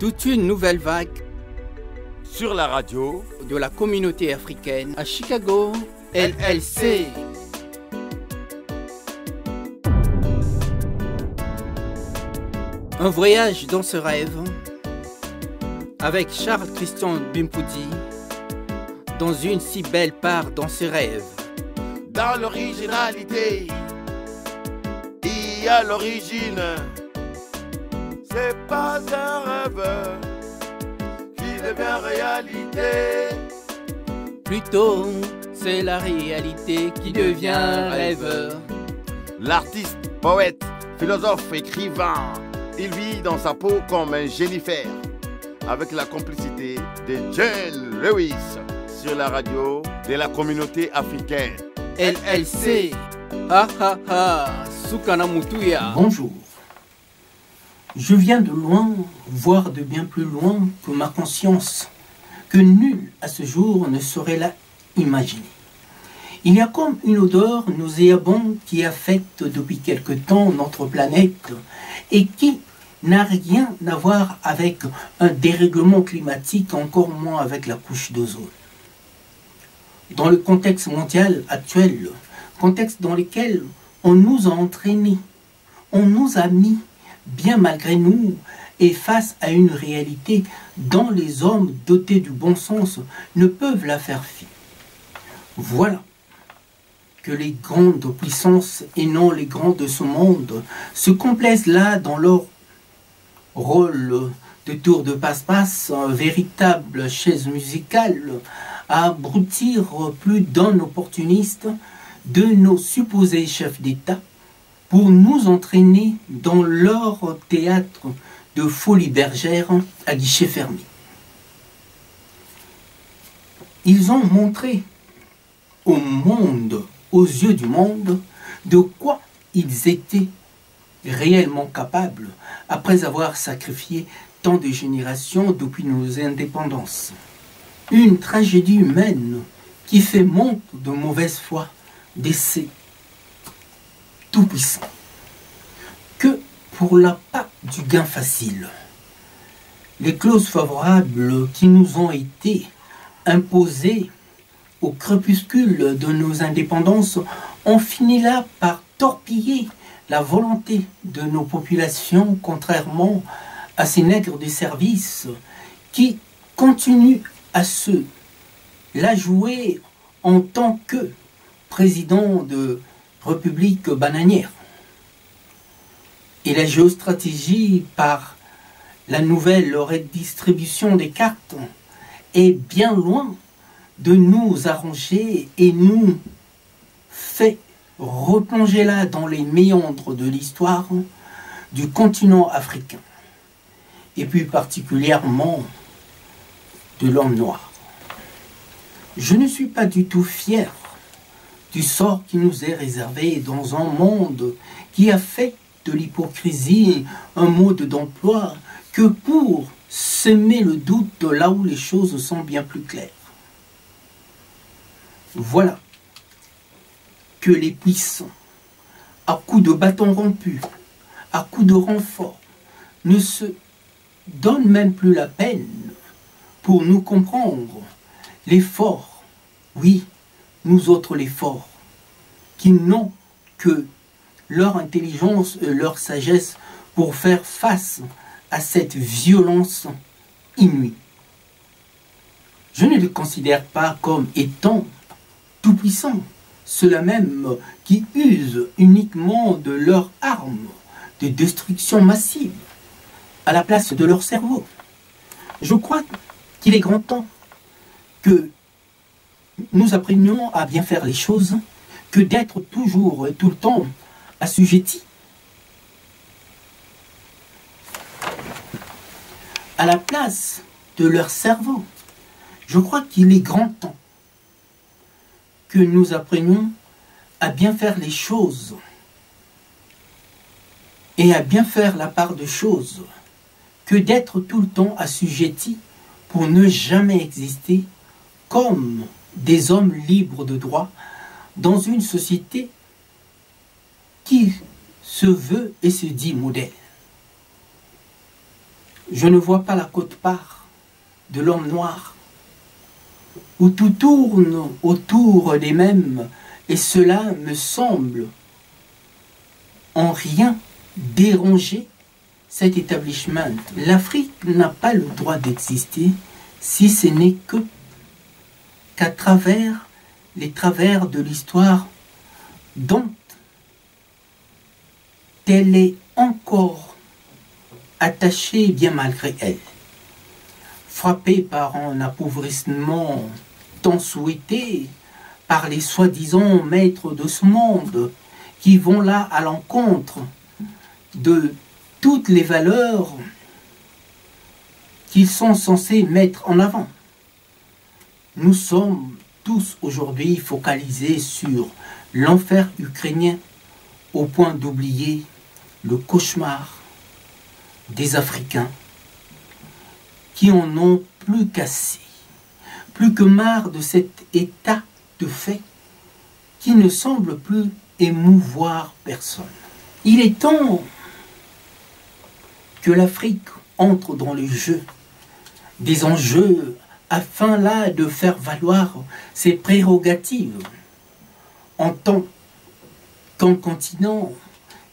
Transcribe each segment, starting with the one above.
Toute une nouvelle vague sur la radio de la communauté africaine à Chicago, LLC. Un voyage dans ce rêve avec Charles Christian Bimpoudi dans une si belle part dans ce rêve. Dans l'originalité, il y a l'origine. C'est pas un rêve qui devient réalité. Plutôt, c'est la réalité qui devient rêve. L'artiste, poète, philosophe, écrivain, il vit dans sa peau comme un génifère, avec la complicité de John Lewis sur la radio de la communauté africaine. LLC. Ah ah ah, Sukana Mutuya. Bonjour. Je viens de loin, voire de bien plus loin que ma conscience, que nul à ce jour ne saurait la imaginer. Il y a comme une odeur nauséabonde qui affecte depuis quelque temps notre planète et qui n'a rien à voir avec un dérèglement climatique, encore moins avec la couche d'ozone. Dans le contexte mondial actuel, contexte dans lequel on nous a entraînés, on nous a mis, bien malgré nous, et face à une réalité dont les hommes dotés du bon sens ne peuvent la faire fi. Voilà que les grandes puissances et non les grands de ce monde se complaisent là dans leur rôle de tour de passe-passe, véritable chaise musicale, à abrutir plus d'un opportuniste de nos supposés chefs d'État pour nous entraîner dans leur théâtre de folie bergère à guichet fermé. Ils ont montré au monde, aux yeux du monde, de quoi ils étaient réellement capables après avoir sacrifié tant de générations depuis nos indépendances. Une tragédie humaine qui fait montre de mauvaise foi d'essais tout-puissants que pour l'appât du gain facile. Les clauses favorables qui nous ont été imposées au crépuscule de nos indépendances ont fini là par torpiller la volonté de nos populations, contrairement à ces nègres de service qui continuent à se la jouer en tant que président de République bananière. Et la géostratégie par la nouvelle redistribution des cartes est bien loin de nous arranger et nous fait replonger là dans les méandres de l'histoire du continent africain et plus particulièrement de l'homme noir. Je ne suis pas du tout fier du sort qui nous est réservé dans un monde qui a fait de l'hypocrisie un mode d'emploi que pour semer le doute là où les choses sont bien plus claires. Voilà que les puissants, à coups de bâtons rompus, à coups de renfort, ne se donnent même plus la peine pour nous comprendre. Les forts, oui, nous autres les forts, qui n'ont que leur intelligence et leur sagesse pour faire face à cette violence inouïe. Je ne les considère pas comme étant tout-puissants, ceux-là même qui usent uniquement de leurs armes de destruction massive à la place de leur cerveau. Je crois qu'il est grand temps que nous apprenions à bien faire les choses, que d'être toujours et tout le temps assujettis à la place de leur cerveau. Je crois qu'il est grand temps que nous apprenions à bien faire les choses et à bien faire la part de choses, que d'être tout le temps assujettis pour ne jamais exister comme des hommes libres de droit dans une société qui se veut et se dit modèle. je ne vois pas la quote-part de l'homme noir, où tout tourne autour des mêmes, et cela me semble en rien déranger cet établissement. L'Afrique n'a pas le droit d'exister si ce n'est qu'à travers les travers de l'histoire dont elle est encore attachée bien malgré elle. Frappée par un appauvrissement tant souhaité par les soi-disant maîtres de ce monde qui vont là à l'encontre de toutes les valeurs qu'ils sont censés mettre en avant. Nous sommes tous aujourd'hui focalisés sur l'enfer ukrainien au point d'oublier le cauchemar des Africains qui en ont plus qu'assez, plus que marre de cet état de fait qui ne semble plus émouvoir personne. Il est temps que l'Afrique entre dans le jeu des enjeux afin là de faire valoir ses prérogatives en tant qu'un continent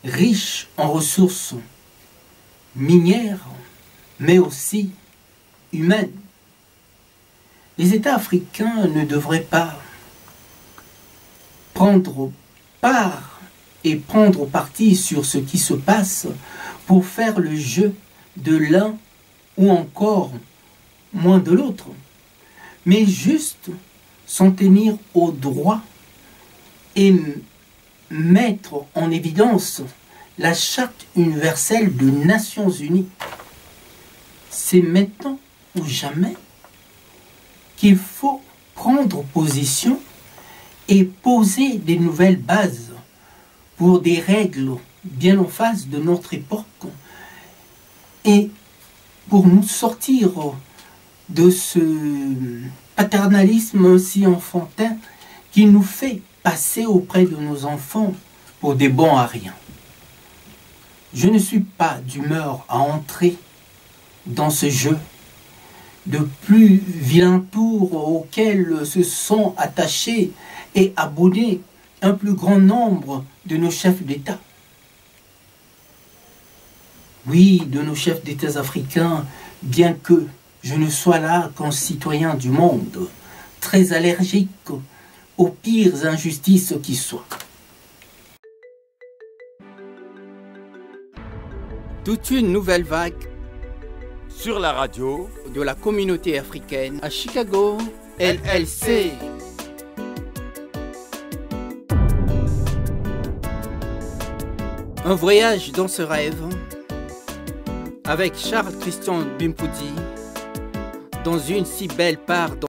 riche en ressources minières, mais aussi humaines. Les États africains ne devraient pas prendre part et prendre parti sur ce qui se passe pour faire le jeu de l'un ou encore moins de l'autre, mais juste s'en tenir au droit et mettre en évidence la Charte universelle des Nations Unies. C'est maintenant ou jamais qu'il faut prendre position et poser des nouvelles bases pour des règles bien en face de notre époque et pour nous sortir de ce paternalisme si enfantin qui nous fait passer auprès de nos enfants pour des bons à rien. Je ne suis pas d'humeur à entrer dans ce jeu de plus vilains tours auxquels se sont attachés et abonnés un plus grand nombre de nos chefs d'État. Oui, de nos chefs d'État africains, bien que je ne sois là qu'un citoyen du monde, très allergique aux pires injustices qui soient. Toute une nouvelle vague sur la radio de la communauté africaine à Chicago, LLC. Un voyage dans ce rêve avec Charles Christian Bimpoudi dans une si belle part